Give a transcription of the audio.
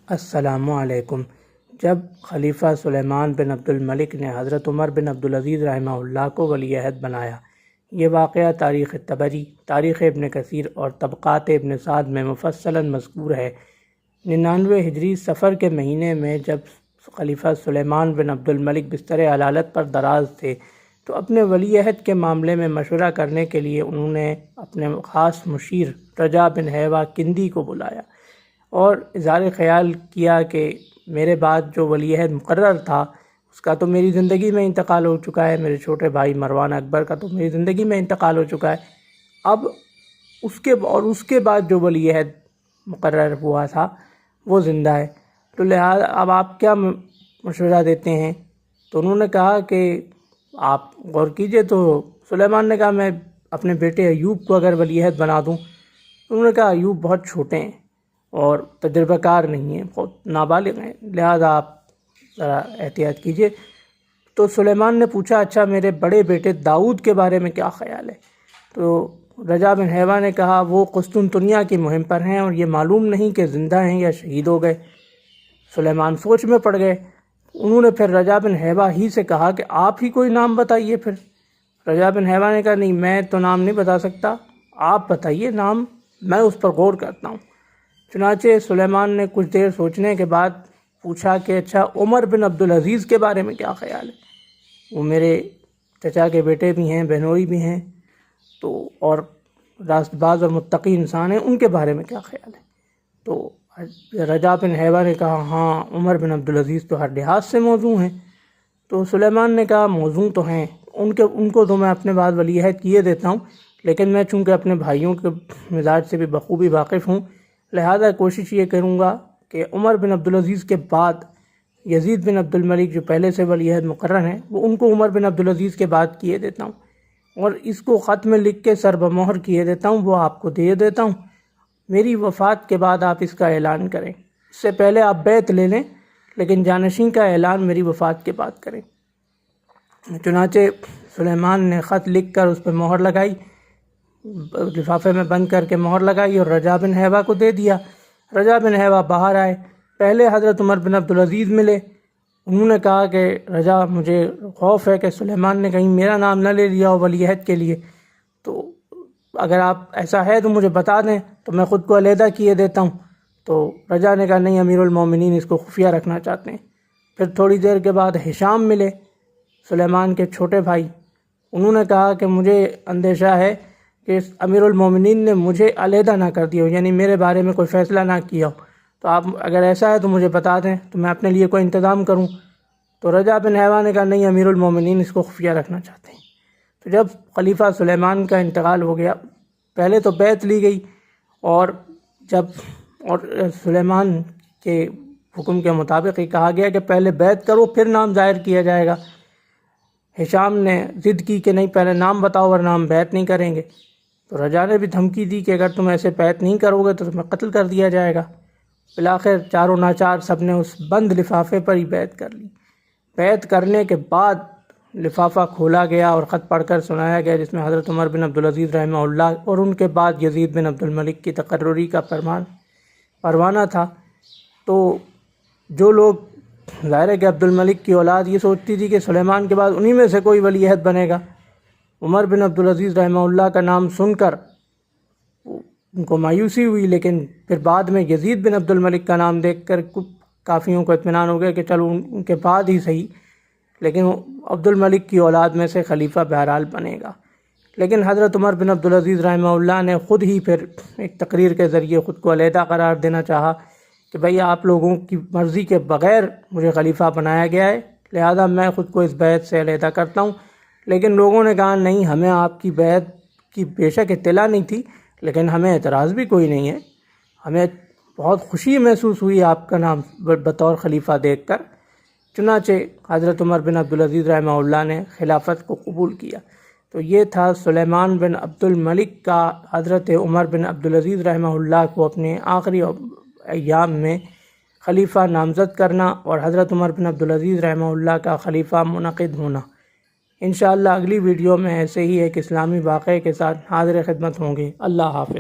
السلام علیکم۔ جب خلیفہ سلیمان بن عبد الملک نے حضرت عمر بن عبدالعزیز رحمہ اللہ کو ولی عہد بنایا، یہ واقعہ تاریخ طبری، تاریخ ابن کثیر اور طبقات ابن سعد میں مفصلاً مذکور ہے۔ 99 ہجری صفر کے مہینے میں جب خلیفہ سلیمان بن عبد الملک بستر علالت پر دراز تھے تو اپنے ولی عہد کے معاملے میں مشورہ کرنے کے لیے انہوں نے اپنے خاص مشیر رجا بن حیوہ کندی کو بلایا اور اظہار خیال کیا کہ میرے بعد جو ولی عہد مقرر تھا اس کا تو میری زندگی میں انتقال ہو چکا ہے، میرے چھوٹے بھائی مروان اکبر کا تو میری زندگی میں انتقال ہو چکا ہے، اب اس کے بعد جو ولی عہد مقرر ہوا تھا وہ زندہ ہے، تو لہٰذا اب آپ کیا مشورہ دیتے ہیں؟ تو انہوں نے کہا کہ آپ غور کیجئے۔ تو سلیمان نے کہا میں اپنے بیٹے ایوب کو اگر ولی عہد بنا دوں۔ انہوں نے کہا ایوب بہت چھوٹے ہیں اور تجربہ کار نہیں ہیں، بہت نابالغ ہیں، لہذا آپ ذرا احتیاط کیجئے۔ تو سلیمان نے پوچھا اچھا میرے بڑے بیٹے داؤد کے بارے میں کیا خیال ہے؟ تو رجا بن حیوہ نے کہا وہ قسطنطنیہ کی مہم پر ہیں اور یہ معلوم نہیں کہ زندہ ہیں یا شہید ہو گئے۔ سلیمان سوچ میں پڑ گئے۔ انہوں نے پھر رجا بن حیوہ ہی سے کہا کہ آپ ہی کوئی نام بتائیے پھر۔ رجا بن حیوہ نے کہا نہیں، میں تو نام نہیں بتا سکتا، آپ بتائیے نام، میں اس پر غور کرتا ہوں۔ چنانچہ سلیمان نے کچھ دیر سوچنے کے بعد پوچھا کہ اچھا عمر بن عبدالعزیز کے بارے میں کیا خیال ہے؟ وہ میرے چچا کے بیٹے بھی ہیں، بہنوئی بھی ہیں، تو اور راست باز اور متقی انسان ہیں، ان کے بارے میں کیا خیال ہے؟ تو رجا بن حیوہ نے کہا ہاں عمر بن عبدالعزیز تو ہر لحاظ سے موزوں ہیں۔ تو سلیمان نے کہا موزوں تو ہیں، ان کو تو میں اپنے بعد ولی عہد کیے دیتا ہوں، لیکن میں چونکہ اپنے بھائیوں کے مزاج سے بھی بخوبی واقف ہوں، لہذا کوشش یہ کروں گا کہ عمر بن عبدالعزیز کے بعد یزید بن عبد الملک جو پہلے سے ولی عہد مقرر ہیں، وہ ان کو عمر بن عبدالعزیز کے بعد کیے دیتا ہوں، اور اس کو خط میں لکھ کے سر بمہر کیے دیتا ہوں، وہ آپ کو دے دیتا ہوں۔ میری وفات کے بعد آپ اس کا اعلان کریں، اس سے پہلے آپ بیعت لے لیں، لیکن جانشین کا اعلان میری وفات کے بعد کریں۔ چنانچہ سلیمان نے خط لکھ کر اس پہ مہر لگائی، لفافے میں بند کر کے مہر لگائی اور رجا بن حیوہ کو دے دیا۔ رجا بن حیوہ باہر آئے، پہلے حضرت عمر بن عبدالعزیز ملے۔ انہوں نے کہا کہ رجا مجھے خوف ہے کہ سلیمان نے کہیں میرا نام نہ لے لیا ہو ولی عہد کے لیے، تو اگر آپ ایسا ہے تو مجھے بتا دیں تو میں خود کو علیحدہ کیے دیتا ہوں۔ تو رجا نے کہا نہیں، امیر المومنین اس کو خفیہ رکھنا چاہتے ہیں۔ پھر تھوڑی دیر کے بعد ہشام ملے، سلیمان کے چھوٹے بھائی۔ انہوں نے کہا کہ مجھے اندیشہ ہے کہ امیر المومنین نے مجھے علیحدہ نہ کر دیا ہو، یعنی میرے بارے میں کوئی فیصلہ نہ کیا ہو، تو آپ اگر ایسا ہے تو مجھے بتا دیں تو میں اپنے لیے کوئی انتظام کروں۔ تو رجا بن حیوہ نے کہا نہیں، امیر المومنین اس کو خفیہ رکھنا چاہتے ہیں۔ تو جب خلیفہ سلیمان کا انتقال ہو گیا، پہلے تو بیعت لی گئی، اور سلیمان کے حکم کے مطابق یہ کہا گیا کہ پہلے بیعت کرو پھر نام ظاہر کیا جائے گا۔ ہشام نے ضد کی کہ نہیں، پہلے نام بتاؤ ورنہ ہم بیعت نہیں کریں گے۔ تو رجا نے بھی دھمکی دی کہ اگر تم ایسے بیعت نہیں کرو گے تو تمہیں قتل کر دیا جائے گا۔ بالآخر چاروں ناچار سب نے اس بند لفافے پر ہی بیعت کر لی۔ بیعت کرنے کے بعد لفافہ کھولا گیا اور خط پڑھ کر سنایا گیا، جس میں حضرت عمر بن عبدالعزیز رحمہ اللہ اور ان کے بعد یزید بن عبد الملک کی تقرری کا پروانہ تھا۔ تو جو لوگ ظاہر ہے کہ عبد الملک کی اولاد یہ سوچتی تھی کہ سلیمان کے بعد انہی میں سے کوئی ولی عہد بنے گا، عمر بن عبدالعزیز رحمہ اللہ کا نام سن کر ان کو مایوسی ہوئی، لیکن پھر بعد میں یزید بن عبد الملک کا نام دیکھ کر کافیوں کو اطمینان ہو گیا کہ چلو ان کے بعد ہی صحیح، لیکن عبد الملک کی اولاد میں سے خلیفہ بہرحال بنے گا۔ لیکن حضرت عمر بن عبدالعزیز رحمہ اللہ نے خود ہی پھر ایک تقریر کے ذریعے خود کو علیحدہ قرار دینا چاہا کہ بھئی آپ لوگوں کی مرضی کے بغیر مجھے خلیفہ بنایا گیا ہے، لہذا میں خود کو اس بیعت سے علیحدہ کرتا ہوں۔ لیکن لوگوں نے کہا نہیں، ہمیں آپ کی بیعت کی بے شک اطلاع نہیں تھی، لیکن ہمیں اعتراض بھی کوئی نہیں ہے، ہمیں بہت خوشی محسوس ہوئی آپ کا نام بطور خلیفہ دیکھ کر۔ چنانچہ حضرت عمر بن عبدالعزیز رحمہ اللہ نے خلافت کو قبول کیا۔ تو یہ تھا سلیمان بن عبد الملک کا حضرت عمر بن عبدالعزیز رحمہ اللہ کو اپنے آخری ایام میں خلیفہ نامزد کرنا اور حضرت عمر بن عبدالعزیز رحمہ اللہ کا خلیفہ منعقد ہونا۔ انشاءاللہ اگلی ویڈیو میں ایسے ہی ایک اسلامی واقعے کے ساتھ حاضر خدمت ہوں گے۔ اللہ حافظ۔